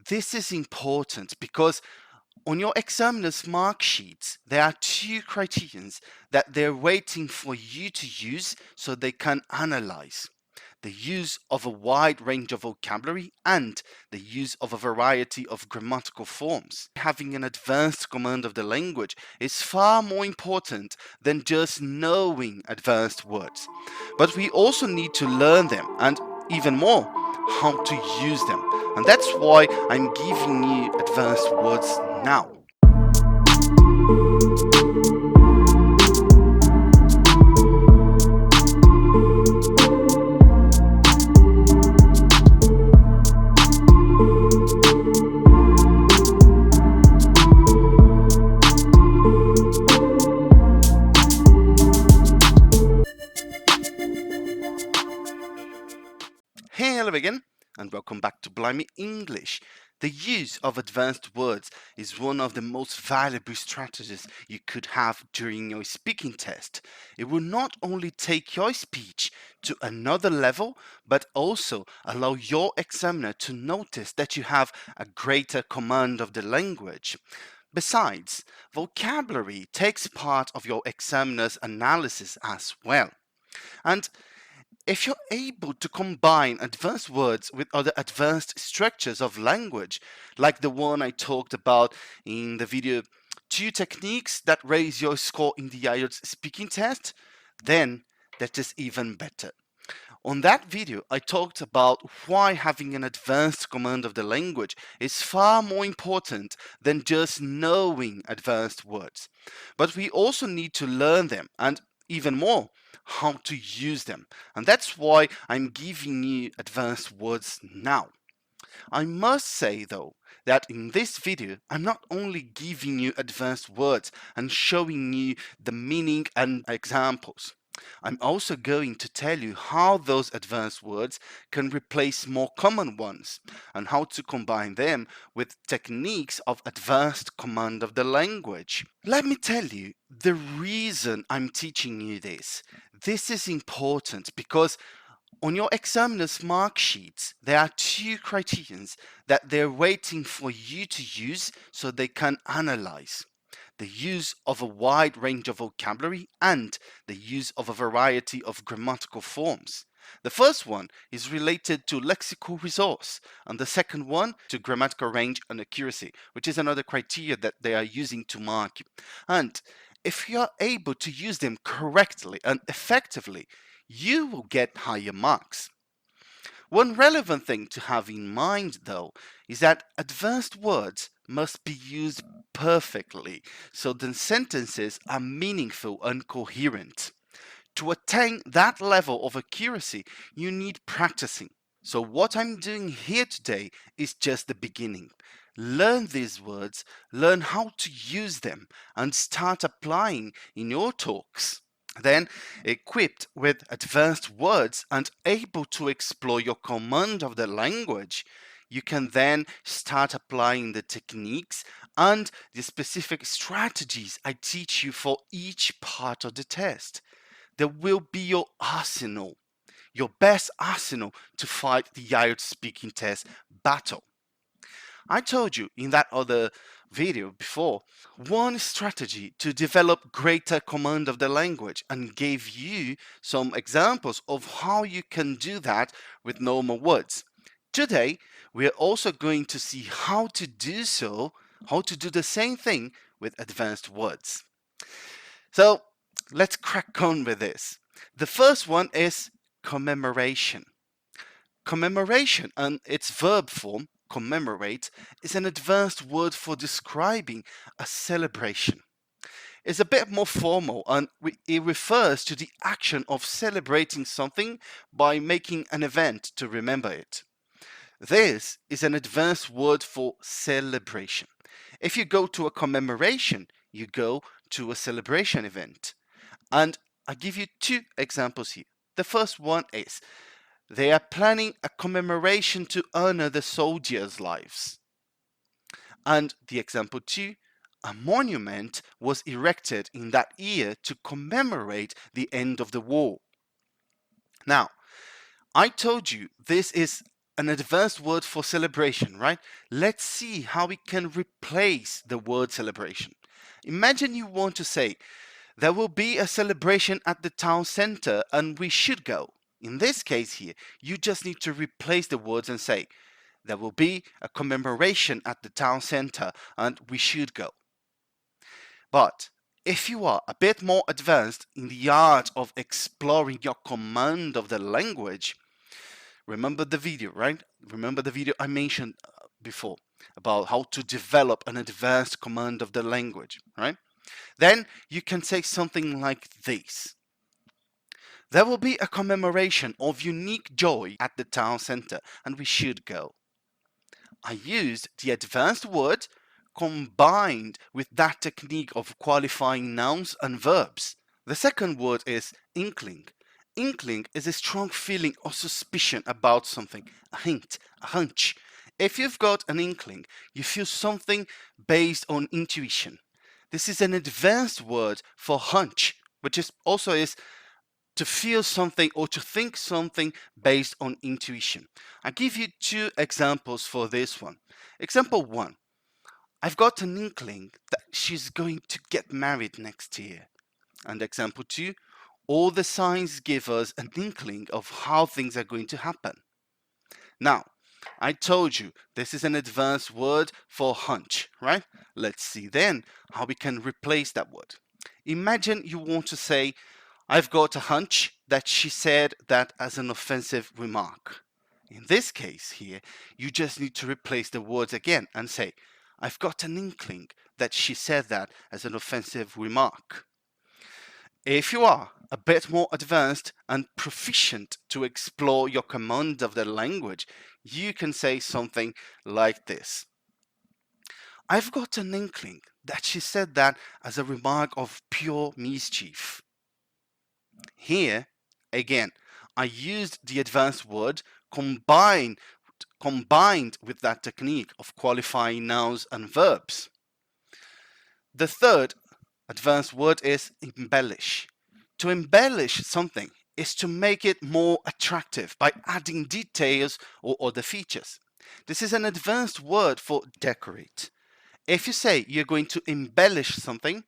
This is important because on your examiner's mark sheets, there are two criterions that they're waiting for you to use so they can analyze. The use of a wide range of vocabulary and the use of a variety of grammatical forms. Having an advanced command of the language is far more important than just knowing advanced words. But we also need to learn them and even more, how to use them. And that's why I'm giving you advanced words now. Hello again, and welcome back to Blimey English. The use of advanced words is one of the most valuable strategies you could have during your speaking test. It will not only take your speech to another level, but also allow your examiner to notice that you have a greater command of the language. Besides, vocabulary takes part of your examiner's analysis as well. And if you're able to combine advanced words with other advanced structures of language, like the one I talked about in the video, 2 techniques that raise your score in the IELTS speaking test, then that is even better. On that video, I talked about why having an advanced command of the language is far more important than just knowing advanced words. But we also need to learn them and even more, how to use them. And that's why I'm giving you advanced words now. I must say though, that in this video, I'm not only giving you advanced words and showing you the meaning and examples. I'm also going to tell you how those advanced words can replace more common ones and how to combine them with techniques of advanced command of the language. Let me tell you the reason I'm teaching you this. This is important because on your examiner's mark sheets, there are 2 criterions that they're waiting for you to use so they can analyze. The use of a wide range of vocabulary and the use of a variety of grammatical forms. The first one is related to lexical resource, and the second one to grammatical range and accuracy, which is another criteria that they are using to mark you. And if you are able to use them correctly and effectively, you will get higher marks. One relevant thing to have in mind, though, is that advanced words must be used perfectly so the sentences are meaningful and coherent. To attain that level of accuracy, you need practicing. So what I'm doing here today is just the beginning. Learn these words, learn how to use them, and start applying in your talks. Then, equipped with advanced words and able to explore your command of the language, you can then start applying the techniques and the specific strategies I teach you for each part of the test. There will be your arsenal, your best arsenal to fight the IELTS speaking test battle. I told you in that other video before, one strategy to develop greater command of the language and gave you some examples of how you can do that with normal words. Today, we are also going to see how to do so, how to do the same thing with advanced words. So let's crack on with this. The first one is commemoration. Commemoration and its verb form, commemorate, is an advanced word for describing a celebration. It's a bit more formal and it refers to the action of celebrating something by making an event to remember it. This is an advanced word for celebration. If you go to a commemoration, you go to a celebration event. And I give you 2 examples here. The first one is they are planning a commemoration to honor the soldiers' lives. And the example 2, a monument was erected in that year to commemorate the end of the war. Now, I told you this is an advanced word for celebration, right? Let's see how we can replace the word celebration. Imagine you want to say, there will be a celebration at the town center and we should go. In this case here, you just need to replace the words and say, there will be a commemoration at the town center and we should go. But if you are a bit more advanced in the art of exploring your command of the language, remember the video, right? Remember the video I mentioned before about how to develop an advanced command of the language, right? Then you can say something like this. There will be a commemoration of unique joy at the town center and we should go. I used the advanced word combined with that technique of qualifying nouns and verbs. The second word is inkling. Inkling is a strong feeling or suspicion about something, a hint, a hunch. If you've got an inkling, you feel something based on intuition. This is an advanced word for hunch, which is also to feel something or to think something based on intuition. I'll give you two examples for this one. Example one, I've got an inkling that she's going to get married next year. And example two, all the signs give us an inkling of how things are going to happen. Now, I told you this is an advanced word for hunch, right? Let's see then how we can replace that word. Imagine you want to say, I've got a hunch that she said that as an offensive remark. In this case here, you just need to replace the words again and say, I've got an inkling that she said that as an offensive remark. If you are a bit more advanced and proficient to explore your command of the language, you can say something like this. I've got an inkling that she said that as a remark of pure mischief. Here, again, I used the advanced word combined with that technique of qualifying nouns and verbs. The third advanced word is embellish. To embellish something is to make it more attractive by adding details or other features. This is an advanced word for decorate. If you say you're going to embellish something,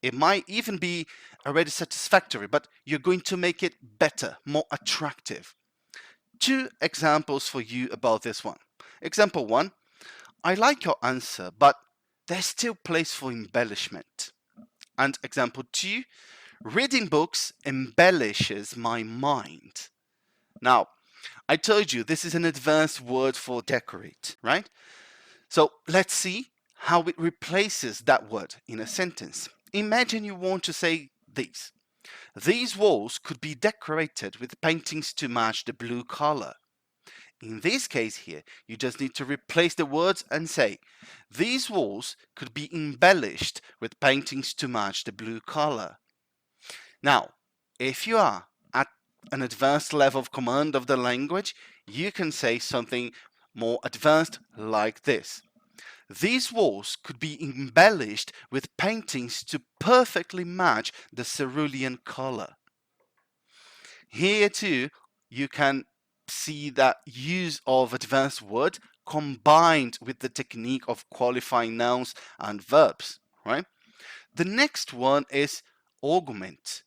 it might even be already satisfactory, but you're going to make it better, more attractive. Two examples for you about this one. Example one, I like your answer, but there's still place for embellishment. And example two, reading books embellishes my mind. Now, I told you this is an advanced word for decorate, right? So let's see how it replaces that word in a sentence. Imagine you want to say this. These walls could be decorated with paintings to match the blue color. In this case here, you just need to replace the words and say, these walls could be embellished with paintings to match the blue color. Now, if you are at an advanced level of command of the language, you can say something more advanced like this. These walls could be embellished with paintings to perfectly match the cerulean color. Here too, you can see that use of advanced word combined with the technique of qualifying nouns and verbs, right? The next one is augment.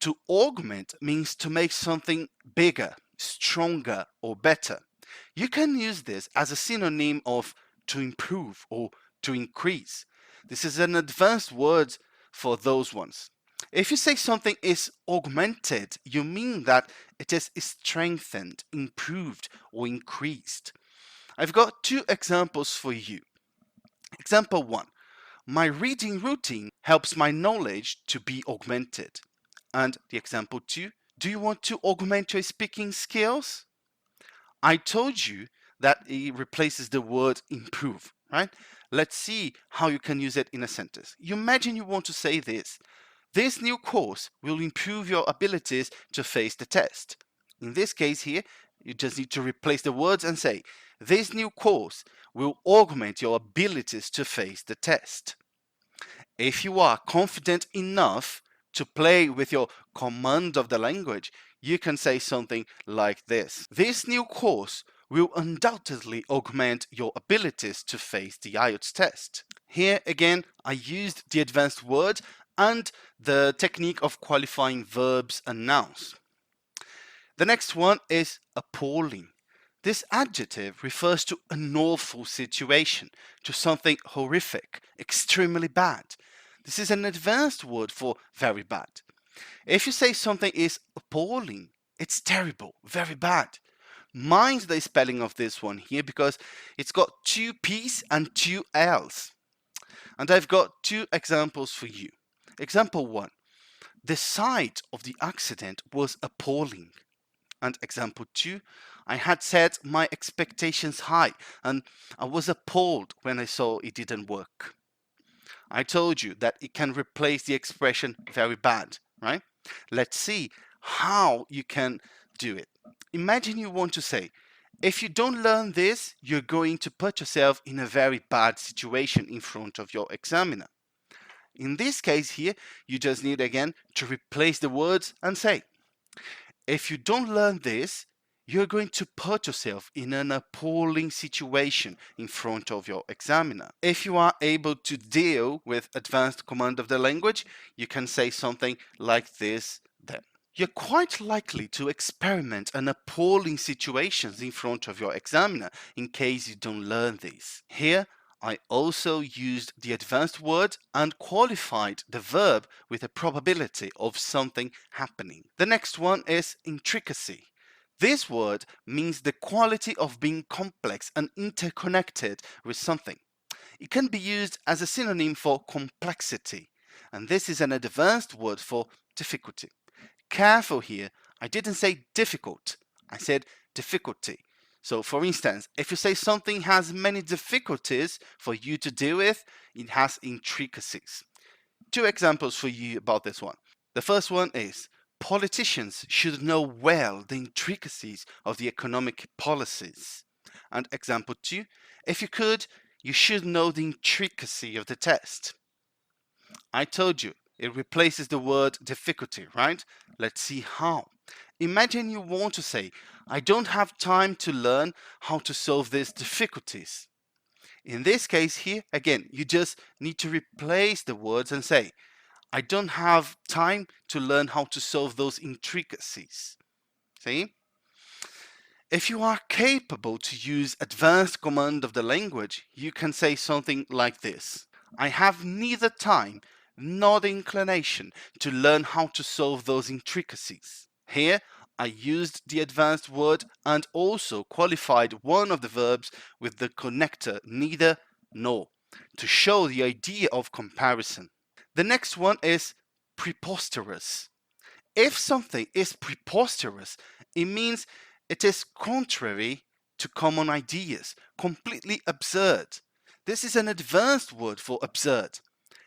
To augment means to make something bigger, stronger, or better. You can use this as a synonym of to improve or to increase. This is an advanced word for those ones. If you say something is augmented, you mean that it is strengthened, improved, or increased. I've got two examples for you. Example one, my reading routine helps my knowledge to be augmented. And the example two, do you want to augment your speaking skills? I told you that it replaces the word improve, right? Let's see how you can use it in a sentence. You imagine you want to say this. This new course will improve your abilities to face the test. In this case here, you just need to replace the words and say, this new course will augment your abilities to face the test. If you are confident enough to play with your command of the language, you can say something like this. This new course will undoubtedly augment your abilities to face the IELTS test. Here again, I used the advanced word and the technique of qualifying verbs and nouns. The next one is appalling. This adjective refers to an awful situation, to something horrific, extremely bad. This is an advanced word for very bad. If you say something is appalling, it's terrible, very bad. Mind the spelling of this one here because it's got two P's and two L's. And I've got two examples for you. Example 1. The site of the accident was appalling. And example 2, I had set my expectations high and I was appalled when I saw it didn't work. I told you that it can replace the expression very bad, right? Let's see how you can do it. Imagine you want to say, if you don't learn this, you're going to put yourself in a very bad situation in front of your examiner. In this case here, you just need again to replace the words and say, if you don't learn this, you're going to put yourself in an appalling situation in front of your examiner. If you are able to deal with advanced command of the language, you can say something like this then. You're quite likely to experiment an appalling situations in front of your examiner in case you don't learn these. Here, I also used the advanced word and qualified the verb with a probability of something happening. The next one is intricacy. This word means the quality of being complex and interconnected with something. It can be used as a synonym for complexity, and this is an advanced word for difficulty. Careful here, I didn't say difficult, I said difficulty. So for instance, if you say something has many difficulties for you to deal with, it has intricacies. Two examples for you about this one. The first one is, politicians should know well the intricacies of the economic policies. And example 2, if you could, you should know the intricacy of the test. I told you, it replaces the word difficulty, right? Let's see how. Imagine you want to say, I don't have time to learn how to solve these difficulties. In this case here, again, you just need to replace the words and say, I don't have time to learn how to solve those intricacies. See? If you are capable to use advanced command of the language, you can say something like this. I have neither time nor the inclination to learn how to solve those intricacies. Here, I used the advanced word and also qualified one of the verbs with the connector neither nor to show the idea of comparison. The next one is preposterous. If something is preposterous, it means it is contrary to common ideas, completely absurd. This is an advanced word for absurd.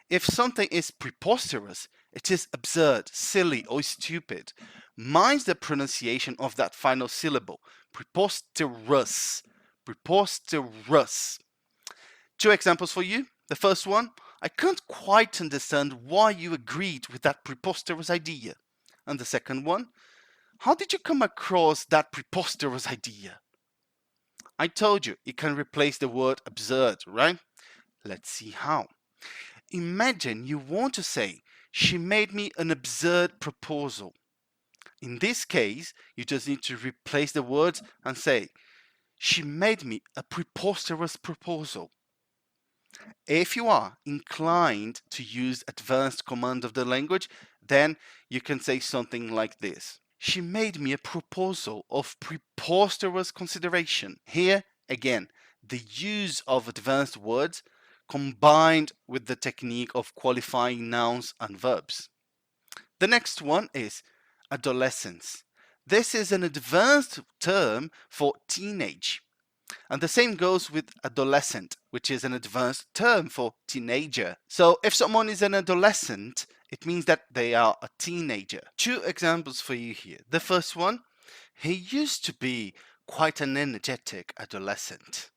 If something is preposterous, it is absurd, silly, or stupid. Mind the pronunciation of that final syllable. Preposterous. Preposterous. Two examples for you. The first one, I can't quite understand why you agreed with that preposterous idea. And the second one, how did you come across that preposterous idea? I told you, it can replace the word absurd, right? Let's see how. Imagine you want to say, she made me an absurd proposal. In this case, you just need to replace the words and say, she made me a preposterous proposal. If you are inclined to use advanced command of the language, then you can say something like this. She made me a proposal of preposterous consideration. Here, again, the use of advanced words combined with the technique of qualifying nouns and verbs. The next one is adolescence. This is an advanced term for teenage. And the same goes with adolescent, which is an advanced term for teenager. So if someone is an adolescent, it means that they are a teenager. Two examples for you here. The first one, he used to be quite an energetic adolescent.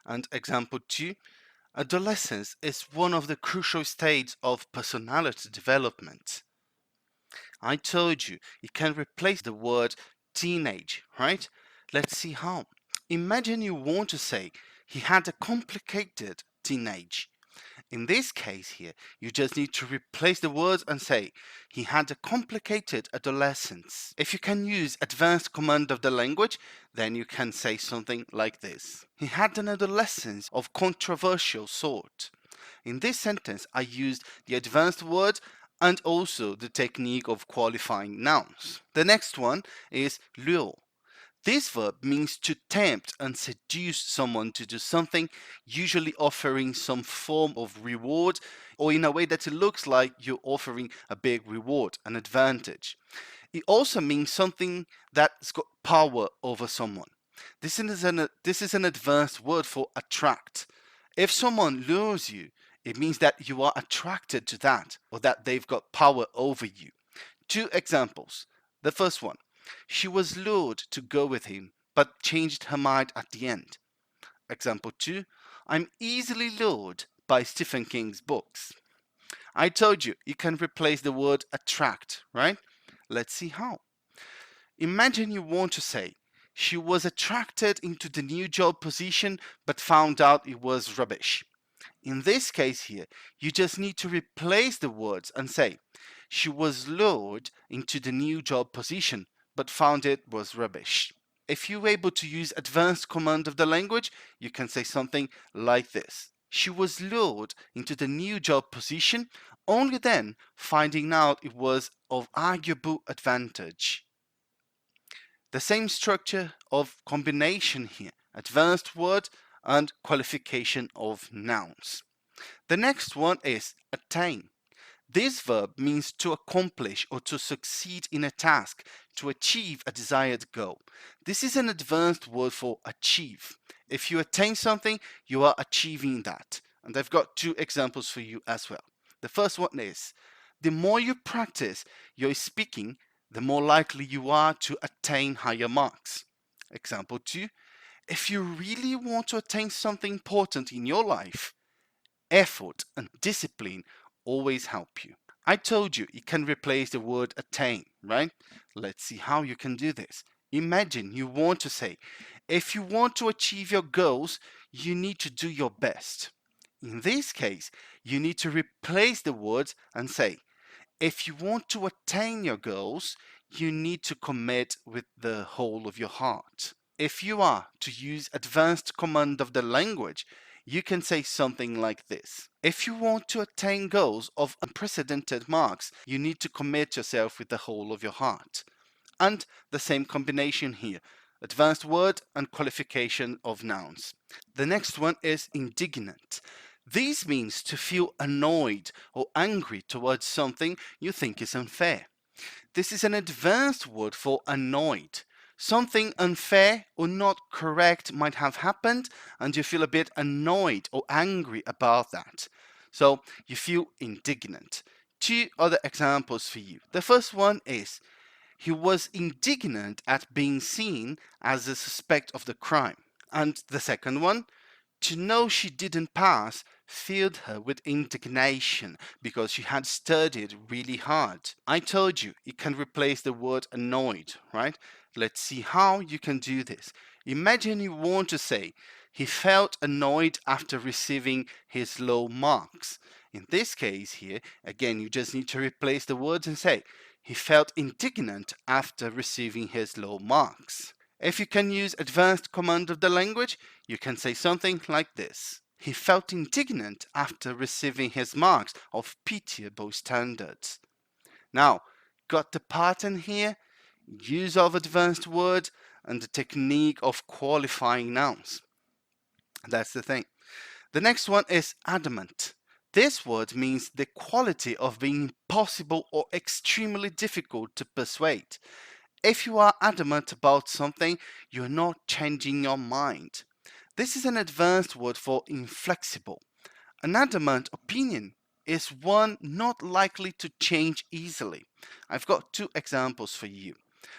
And example 2, adolescence is one of the crucial stages of personality development. I told you, you can replace the word teenage, right? Let's see how. Imagine you want to say, he had a complicated teenage. In this case here, you just need to replace the words and say, he had a complicated adolescence. If you can use advanced command of the language, then you can say something like this. He had an adolescence of controversial sort. In this sentence, I used the advanced words and also the technique of qualifying nouns. The next one is lure. This verb means to tempt and seduce someone to do something, usually offering some form of reward or in a way that it looks like you're offering a big reward, an advantage. It also means something that's got power over someone. This is an advanced word for attract. If someone lures you, it means that you are attracted to that or that they've got power over you. Two examples. The first one, she was lured to go with him, but changed her mind at the end. Example 2, I'm easily lured by Stephen King's books. I told you, you can replace the word attract, right? Let's see how. Imagine you want to say, she was attracted into the new job position, but found out it was rubbish. In this case here, you just need to replace the words and say, she was lured into the new job position, but found it was rubbish. If you're able to use advanced command of the language, you can say something like this. She was lured into the new job position, only then finding out it was of arguable advantage. The same structure of combination here, advanced word and qualification of nouns. The next one is attain. This verb means to accomplish or to succeed in a task, to achieve a desired goal. This is an advanced word for achieve. If you attain something, you are achieving that. And I've got two examples for you as well. The first one is, the more you practice your speaking, the more likely you are to attain higher marks. Example 2, if you really want to attain something important in your life, effort and discipline always help you. I told you can replace the word attain, right? Let's see how you can do this. Imagine you want to say, if you want to achieve your goals, you need to do your best. In this case, you need to replace the words and say, if you want to attain your goals, you need to commit with the whole of your heart. If you are to use advanced command of the language, you can say something like this. If you want to attain goals of unprecedented marks, you need to commit yourself with the whole of your heart. And the same combination here, advanced word and qualification of nouns. The next one is indignant. This means to feel annoyed or angry towards something you think is unfair. This is an advanced word for annoyed. Something unfair or not correct might have happened, and you feel a bit annoyed or angry about that. So you feel indignant. Two other examples for you. The first one is, he was indignant at being seen as a suspect of the crime. And the second one, to know she didn't pass filled her with indignation because she had studied really hard. I told you it can replace the word annoyed, right? Let's see how you can do this. Imagine you want to say, he felt annoyed after receiving his low marks. In this case here, again, you just need to replace the words and say, he felt indignant after receiving his low marks. If you can use advanced command of the language, you can say something like this. He felt indignant after receiving his marks of pitiable standards. Now, got the pattern here? Use of advanced words and the technique of qualifying nouns. That's the thing. The next one is adamant. This word means the quality of being impossible or extremely difficult to persuade. If you are adamant about something, you're not changing your mind. This is an advanced word for inflexible. An adamant opinion is one not likely to change easily. I've got two examples for you.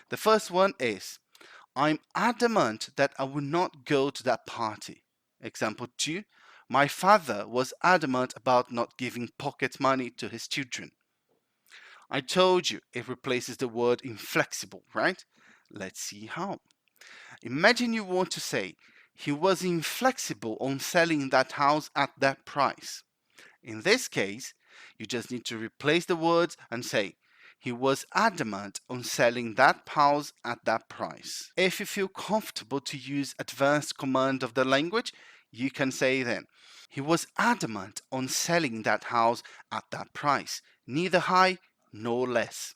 The first one is, I'm adamant that I will not go to that party. Example 2, my father was adamant about not giving pocket money to his children. I told you it replaces the word inflexible, right? Let's see how. Imagine you want to say, he was inflexible on selling that house at that price. In this case, you just need to replace the words and say, he was adamant on selling that house at that price. If you feel comfortable to use advanced command of the language, you can say then, he was adamant on selling that house at that price, neither high nor less.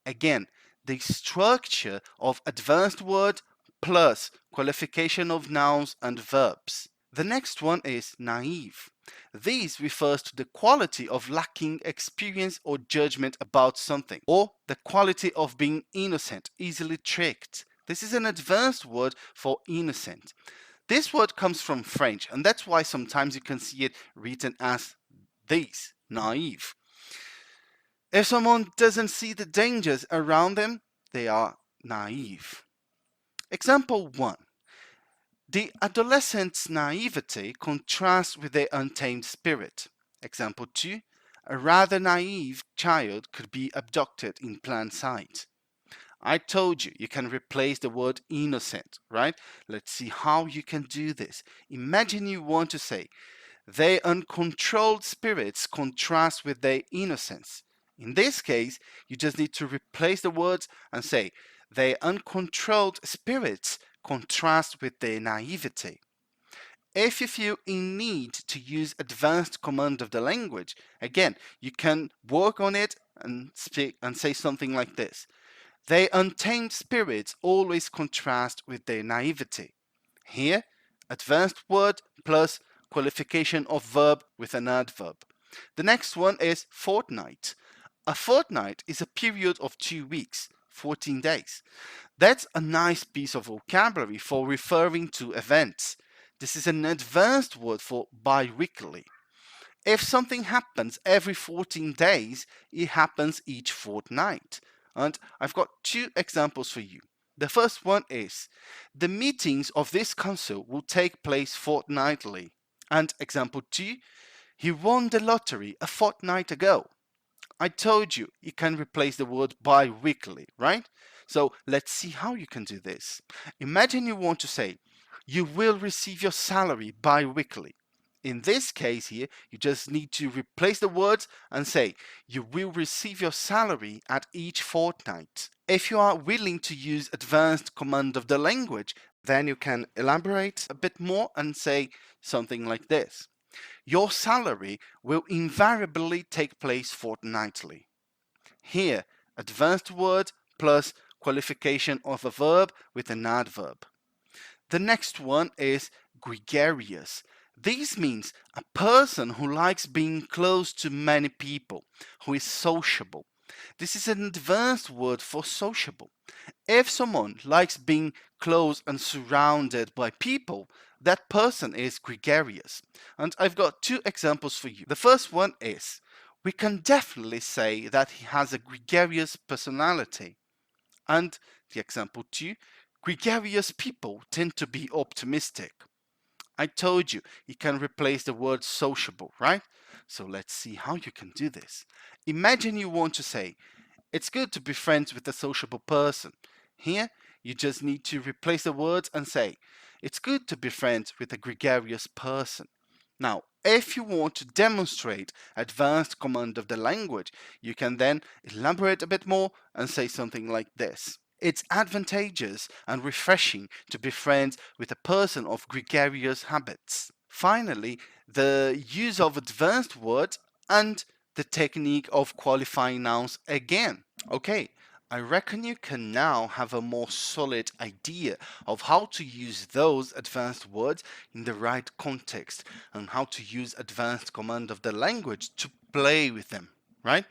Again, the structure of advanced word plus qualification of nouns and verbs. The next one is naive. This refers to the quality of lacking experience or judgment about something, or the quality of being innocent, easily tricked. This is an advanced word for innocent. This word comes from French, and that's why sometimes you can see it written as this, naive. If someone doesn't see the dangers around them, they are naive. Example 1. The adolescent's naivety contrasts with their untamed spirit. Example 2. A rather naive child could be abducted in plain sight. I told you, you can replace the word innocent, right? Let's see how you can do this. Imagine you want to say, their uncontrolled spirits contrast with their innocence. In this case, you just need to replace the words and say, their uncontrolled spirits contrast with their naivety. If you feel in need to use advanced command of the language, again, you can work on it and speak and say something like this. Their untamed spirits always contrast with their naivety. Here, advanced word plus qualification of verb with an adverb. The next one is fortnight. A fortnight is a period of 2 weeks, 14 days. That's a nice piece of vocabulary for referring to events. This is an advanced word for bi-weekly. If something happens every 14 days, it happens each fortnight. And I've got 2 examples for you. The first one is, the meetings of this council will take place fortnightly. And example 2, he won the lottery a fortnight ago. I told you, you can replace the word bi-weekly, right? So let's see how you can do this. Imagine you want to say, you will receive your salary bi-weekly. In this case here, you just need to replace the words and say, you will receive your salary at each fortnight. If you are willing to use advanced command of the language, then you can elaborate a bit more and say something like this. Your salary will invariably take place fortnightly. Here, advanced word plus qualification of a verb with an adverb. The next one is gregarious. This means a person who likes being close to many people, who is sociable. This is an advanced word for sociable. If someone likes being close and surrounded by people, that person is gregarious. And I've got 2 examples for you. The first one is, we can definitely say that he has a gregarious personality. And the example 2, gregarious people tend to be optimistic. I told you, you can replace the word sociable, right? So let's see how you can do this. Imagine you want to say, it's good to be friends with a sociable person. Here, you just need to replace the words and say, it's good to be friends with a gregarious person. Now, if you want to demonstrate advanced command of the language, you can then elaborate a bit more and say something like this. It's advantageous and refreshing to be friends with a person of gregarious habits. Finally, the use of advanced words and the technique of qualifying nouns again. Okay, I reckon you can now have a more solid idea of how to use those advanced words in the right context and how to use advanced command of the language to play with them, right?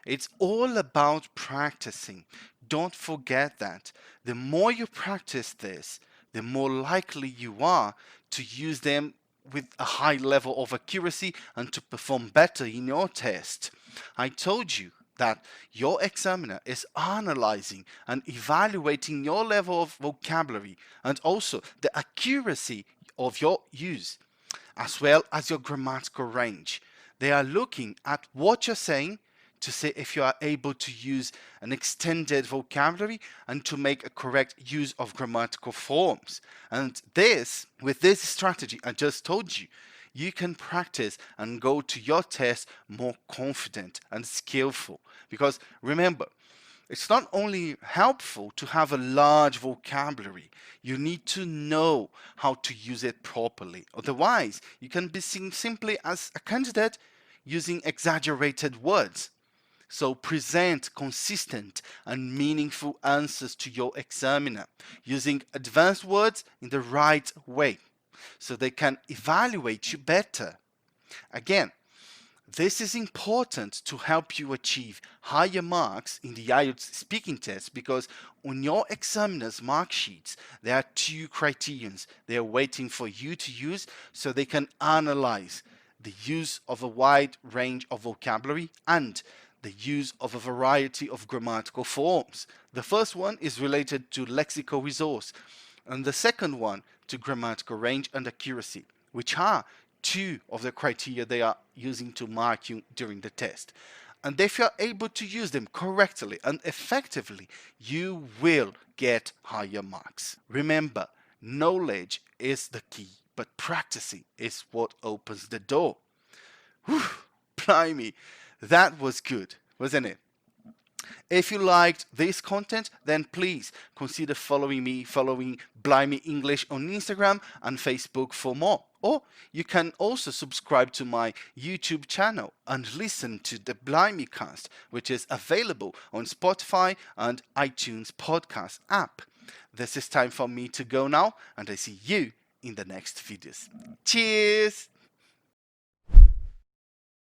It's all about practicing. Don't forget that. The more you practice this, the more likely you are to use them with a high level of accuracy and to perform better in your test. I told you that your examiner is analyzing and evaluating your level of vocabulary and also the accuracy of your use, as well as your grammatical range. They are looking at what you're saying to see if you are able to use an extended vocabulary and to make a correct use of grammatical forms. And this, with this strategy I just told you, you can practice and go to your test more confident and skillful. Because remember, it's not only helpful to have a large vocabulary, you need to know how to use it properly. Otherwise, you can be seen simply as a candidate using exaggerated words. So present consistent and meaningful answers to your examiner using advanced words in the right way so they can evaluate you better. Again, this is important to help you achieve higher marks in the IELTS speaking test because on your examiner's mark sheets, there are two criterions they are waiting for you to use so they can analyze the use of a wide range of vocabulary and the use of a variety of grammatical forms. The first one is related to lexical resource, and the second one to grammatical range and accuracy, which are two of the criteria they are using to mark you during the test. And if you're able to use them correctly and effectively, you will get higher marks. Remember, knowledge is the key, but practicing is what opens the door. Whew, blimey, that was good, wasn't it? If you liked this content, then please consider following me, following Blimey English on Instagram and Facebook for more. Or you can also subscribe to my YouTube channel and listen to the Blimeycast, which is available on Spotify and iTunes podcast app. This is time for me to go now, and I see you in the next videos. Cheers!